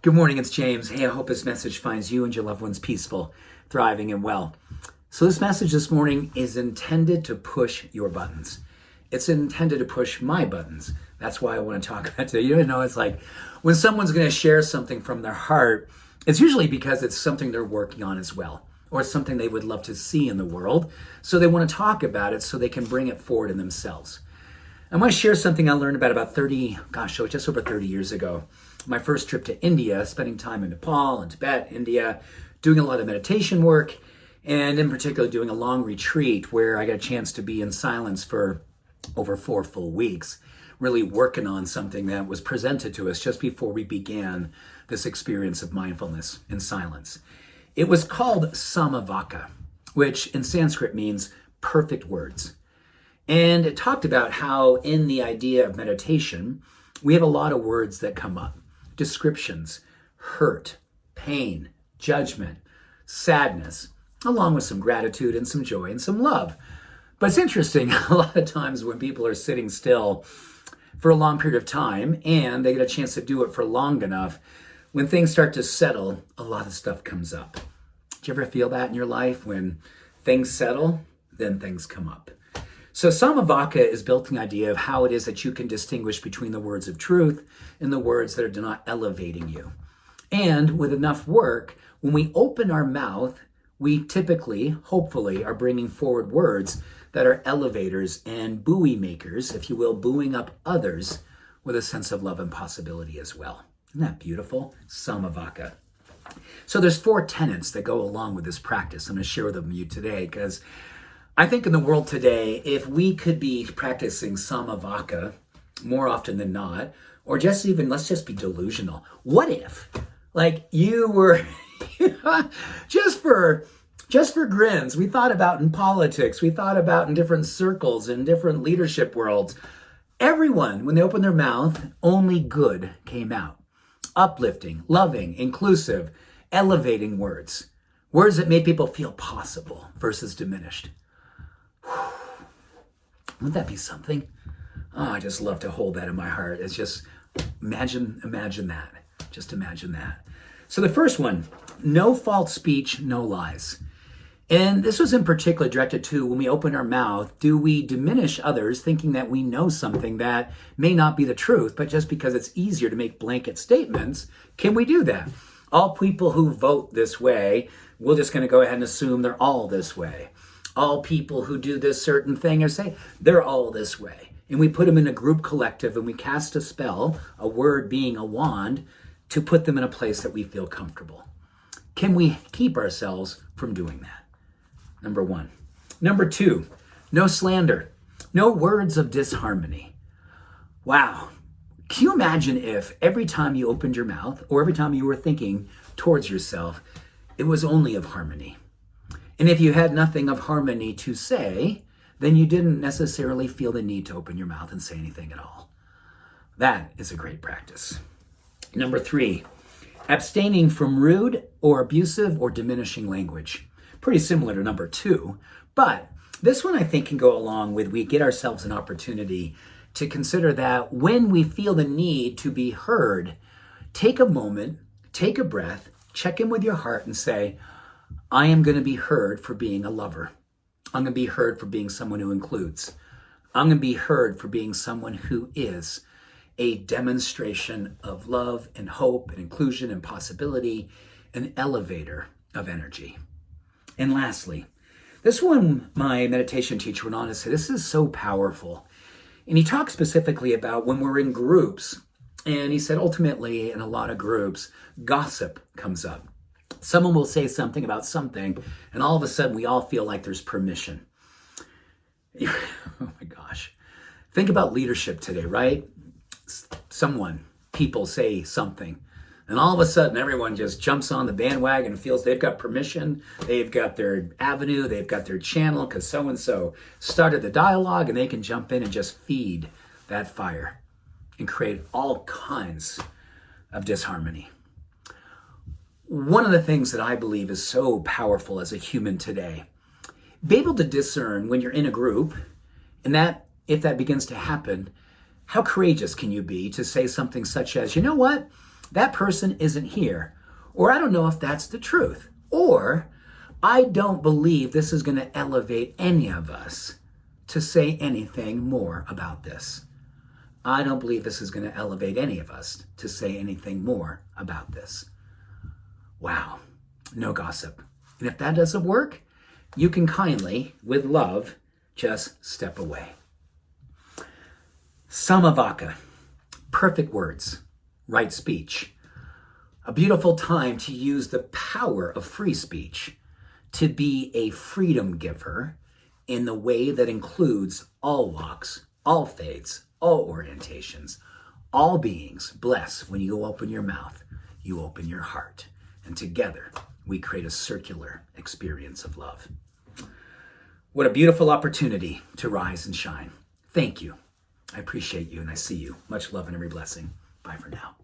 Good morning, it's James. Hey, I hope this message finds you and your loved ones peaceful, thriving, and well. So this message this morning is intended to push your buttons. It's intended to push my buttons. That's why I want to talk about today. You know, it's like when someone's going to share something from their heart, it's usually because it's something they're working on as well, or something they would love to see in the world. So they want to talk about it so they can bring it forward in themselves. I want to share something I learned about just over 30 years ago. My first trip to India, spending time in Nepal and Tibet, India, doing a lot of meditation work, and in particular doing a long retreat where I got a chance to be in silence for over 4 full weeks, really working on something that was presented to us just before we began this experience of mindfulness and silence. It was called samma vaca, which in Sanskrit means perfect words. And it talked about how in the idea of meditation, we have a lot of words that come up. Descriptions, hurt, pain, judgment, sadness, along with some gratitude and some joy and some love. But it's interesting, a lot of times when people are sitting still for a long period of time and they get a chance to do it for long enough, when things start to settle, a lot of stuff comes up. Do you ever feel that in your life? When things settle, then things come up. So samma vaca is built on the idea of how it is that you can distinguish between the words of truth and the words that are not elevating you. And with enough work, when we open our mouth, we typically, hopefully, are bringing forward words that are elevators and buoy makers, if you will, buoying up others with a sense of love and possibility as well. Isn't that beautiful? Samma vaca. So there's 4 tenets that go along with this practice. I'm going to share them with you today because I think in the world today, if we could be practicing samma vaca more often than not, or just even, let's just be delusional. What if, like, you were, just for grins, we thought about in politics, we thought about in different circles, in different leadership worlds, everyone, when they opened their mouth, only good came out. Uplifting, loving, inclusive, elevating words. Words that made people feel possible versus diminished. Wouldn't that be something? Oh, I just love to hold that in my heart. It's just, imagine that. Just imagine that. So the first one, no false speech, no lies. And this was in particular directed to when we open our mouth, do we diminish others thinking that we know something that may not be the truth, but just because it's easier to make blanket statements, can we do that? All people who vote this way, we're just going to go ahead and assume they're all this way. All people who do this certain thing or say, they're all this way. And we put them in a group collective and we cast a spell, a word being a wand, to put them in a place that we feel comfortable. Can we keep ourselves from doing that? Number 1. Number 2, no slander, no words of disharmony. Wow. Can you imagine if every time you opened your mouth or every time you were thinking towards yourself, it was only of harmony? And if you had nothing of harmony to say, then you didn't necessarily feel the need to open your mouth and say anything at all. That is a great practice. Number 3, abstaining from rude or abusive or diminishing language. Pretty similar to number 2, but this one I think can go along with we get ourselves an opportunity to consider that when we feel the need to be heard, take a moment, take a breath, check in with your heart and say, I am going to be heard for being a lover. I'm going to be heard for being someone who includes. I'm going to be heard for being someone who is a demonstration of love and hope and inclusion and possibility, an elevator of energy. And lastly, this one my meditation teacher went on to say, this is so powerful. And he talked specifically about when we're in groups. And he said, ultimately, in a lot of groups, gossip comes up. Someone will say something about something, and all of a sudden we all feel like there's permission. Oh my gosh. Think about leadership today, right? People say something, and all of a sudden everyone just jumps on the bandwagon and feels they've got permission, they've got their avenue, they've got their channel, because so-and-so started the dialogue, and they can jump in and just feed that fire and create all kinds of disharmony. One of the things that I believe is so powerful as a human today, be able to discern when you're in a group, and that if that begins to happen, how courageous can you be to say something such as, you know what, that person isn't here, or I don't know if that's the truth, or I don't believe this is going to elevate any of us to say anything more about this. I don't believe this is going to elevate any of us to say anything more about this. Wow, no gossip. And if that doesn't work, you can kindly, with love, just step away. Samma vaca, perfect words, right speech. A beautiful time to use the power of free speech to be a freedom giver in the way that includes all walks, all faiths, all orientations, all beings. Bless when you open your mouth, you open your heart. And together we create a circular experience of love. What a beautiful opportunity to rise and shine. Thank you. I appreciate you and I see you. Much love and every blessing. Bye for now.